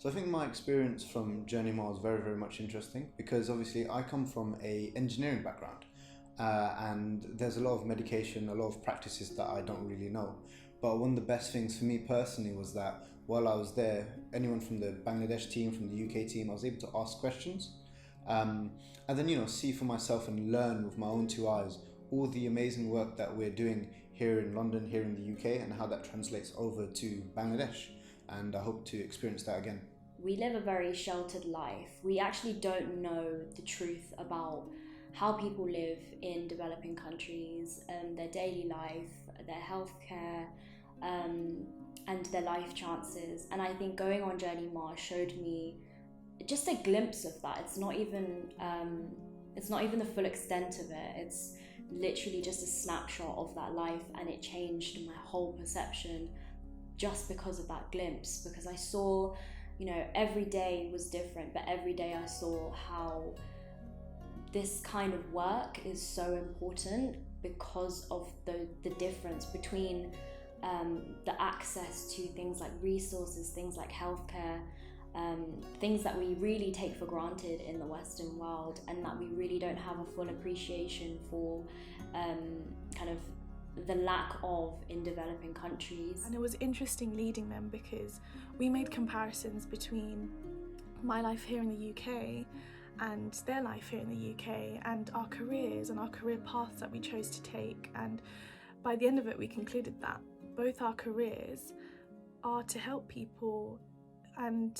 So I think my experience from JourneyMaa was very, very much interesting because obviously I come from a engineering background, and there's a lot of medication, a lot of practices that I don't really know. But one of the best things for me personally was that while I was there, anyone from the Bangladesh team, from the UK team, I was able to ask questions, and then see for myself and learn with my own two eyes all the amazing work that we're doing here in London, here in the UK, and how that translates over to Bangladesh. And I hope to experience that again. We live a very sheltered life. We actually don't know the truth about how people live in developing countries, their daily life, their healthcare, and their life chances. And I think going on JourneyMaa showed me just a glimpse of that. It's not even the full extent of it. It's literally just a snapshot of that life, and it changed my whole perception just because of that glimpse. Because I saw, every day was different, but every day I saw how this kind of work is so important because of the difference between the access to things like resources, things like healthcare, things that we really take for granted in the Western world, and that we really don't have a full appreciation for kind of the lack of in developing countries. And it was interesting leading them because we made comparisons between my life here in the UK and their life here in the UK, and our careers and our career paths that we chose to take. And by the end of it, we concluded that both our careers are to help people, and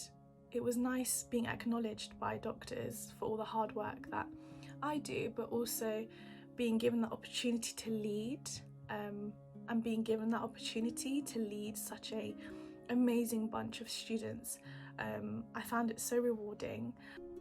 it was nice being acknowledged by doctors for all the hard work that I do, but also being given the opportunity to lead, and being given that opportunity to lead such a amazing bunch of students. I found it so rewarding.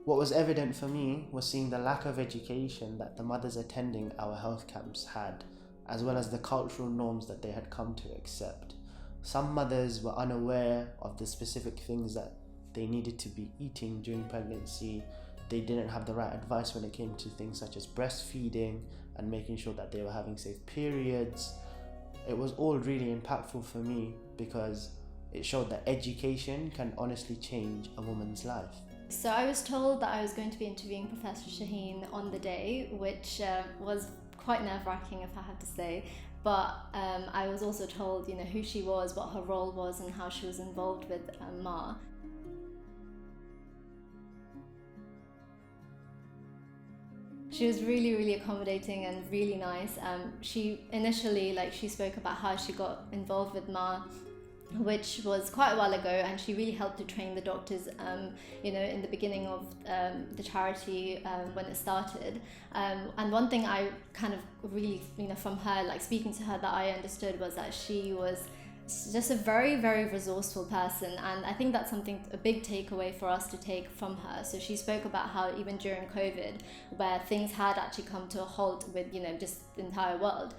What was evident for me was seeing the lack of education that the mothers attending our health camps had, as well as the cultural norms that they had come to accept. Some mothers were unaware of the specific things that they needed to be eating during pregnancy. They didn't have the right advice when it came to things such as breastfeeding and making sure that they were having safe periods. It was all really impactful for me because it showed that education can honestly change a woman's life. So I was told that I was going to be interviewing Professor Shaheen on the day, which was quite nerve-wracking, if I have to say. But I was also told, who she was, what her role was, and how she was involved with Ma. She was really, really accommodating and really nice. She initially, she spoke about how she got involved with Ma, which was quite a while ago, and she really helped to train the doctors, in the beginning of the charity when it started. And one thing I kind of really, from her, speaking to her, that I understood was that she was just a very, very resourceful person, and I think that's a big takeaway for us to take from her. So she spoke about how even during COVID, where things had actually come to a halt with just the entire world,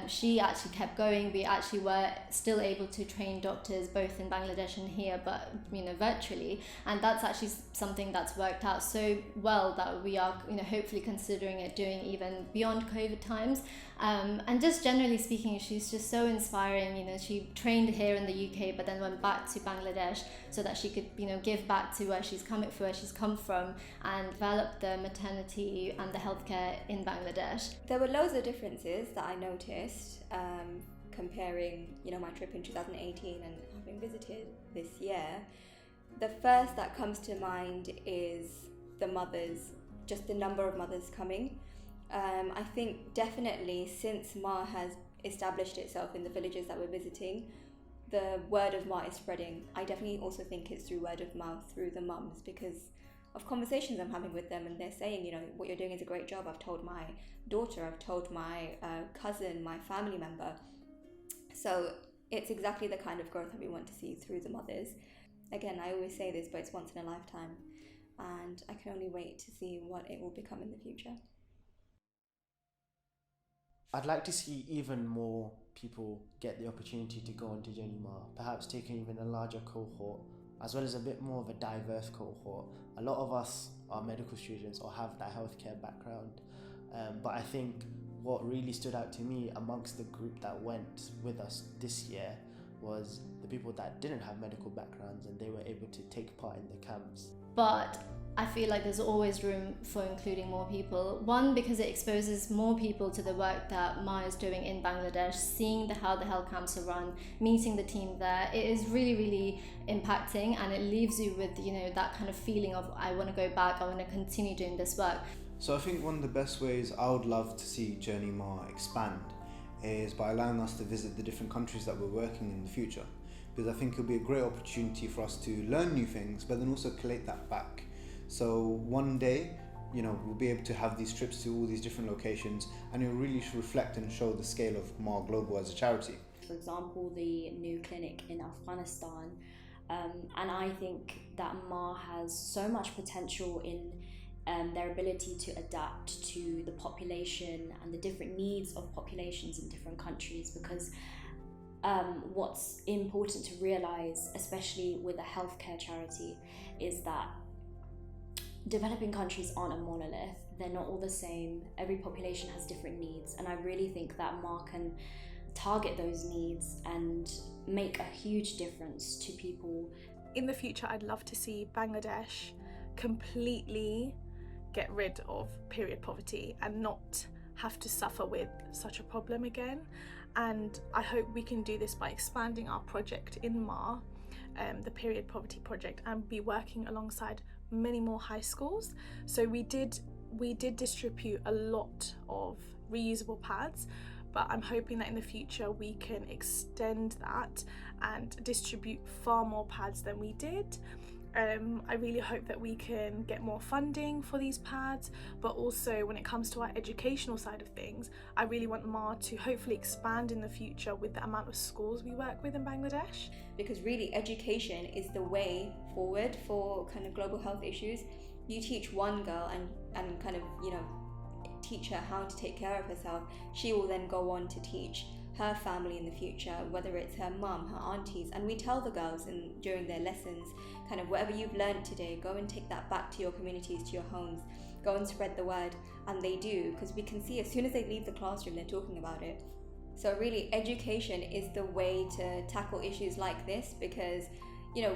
she actually kept going. We actually were still able to train doctors both in Bangladesh and here, but virtually, and that's actually something that's worked out so well that we are hopefully considering it doing even beyond COVID times. And just generally speaking, she's just so inspiring. She trained here in the UK, but then went back to Bangladesh so that she could, give back to where she's come from, and develop the maternity and the healthcare in Bangladesh. There were loads of differences that I noticed comparing, my trip in 2018 and having visited this year. The first that comes to mind is the mothers, just the number of mothers coming. I think definitely since Ma has established itself in the villages that we're visiting, the word of Ma is spreading. I definitely also think it's through word of mouth, through the mums, because of conversations I'm having with them, and they're saying, what you're doing is a great job. I've told my daughter, I've told my cousin, my family member. So it's exactly the kind of growth that we want to see through the mothers. Again, I always say this, but it's once in a lifetime, and I can only wait to see what it will become in the future. I'd like to see even more people get the opportunity to go onto JourneyMaa, perhaps taking even a larger cohort, as well as a bit more of a diverse cohort. A lot of us are medical students or have that healthcare background, but I think what really stood out to me amongst the group that went with us this year was the people that didn't have medical backgrounds, and they were able to take part in the camps. But I feel like there's always room for including more people. One, because it exposes more people to the work that Maa is doing in Bangladesh, seeing how the health camps are run, meeting the team there. It is really, really impacting, and it leaves you with, that kind of feeling of, I want to go back, I want to continue doing this work. So I think one of the best ways I would love to see JourneyMaa expand is by allowing us to visit the different countries that we're working in the future. Because I think it'll be a great opportunity for us to learn new things, but then also collate that back. So one day, we'll be able to have these trips to all these different locations, and it'll really reflect and show the scale of Maa Global as a charity. For example, the new clinic in Afghanistan, and I think that Maa has so much potential in their ability to adapt to the population and the different needs of populations in different countries, because what's important to realize, especially with a healthcare charity, is that developing countries aren't a monolith. They're not all the same. Every population has different needs, and I really think that Maa can target those needs and make a huge difference to people. In the future, I'd love to see Bangladesh completely get rid of period poverty and not have to suffer with such a problem again. And I hope we can do this by expanding our project in Maa, the Period Poverty Project, and be working alongside many more high schools. So we did distribute a lot of reusable pads, but I'm hoping that in the future we can extend that and distribute far more pads than we did. I really hope that we can get more funding for these pads, but also when it comes to our educational side of things, I really want Maa to hopefully expand in the future with the amount of schools we work with in Bangladesh. Because really education is the way forward for kind of global health issues. You teach one girl and kind of, teach her how to take care of herself, she will then go on to teach her family in the future, whether it's her mum, her aunties. And we tell the girls during their lessons, kind of whatever you've learned today, go and take that back to your communities, to your homes, go and spread the word. And they do, because we can see as soon as they leave the classroom, they're talking about it. So really, education is the way to tackle issues like this, because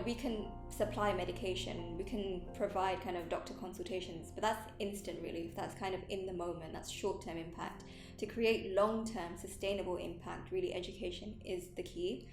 we can supply medication, we can provide kind of doctor consultations, but that's instant relief, that's kind of in the moment, that's short-term impact. To create long-term sustainable impact, really education is the key.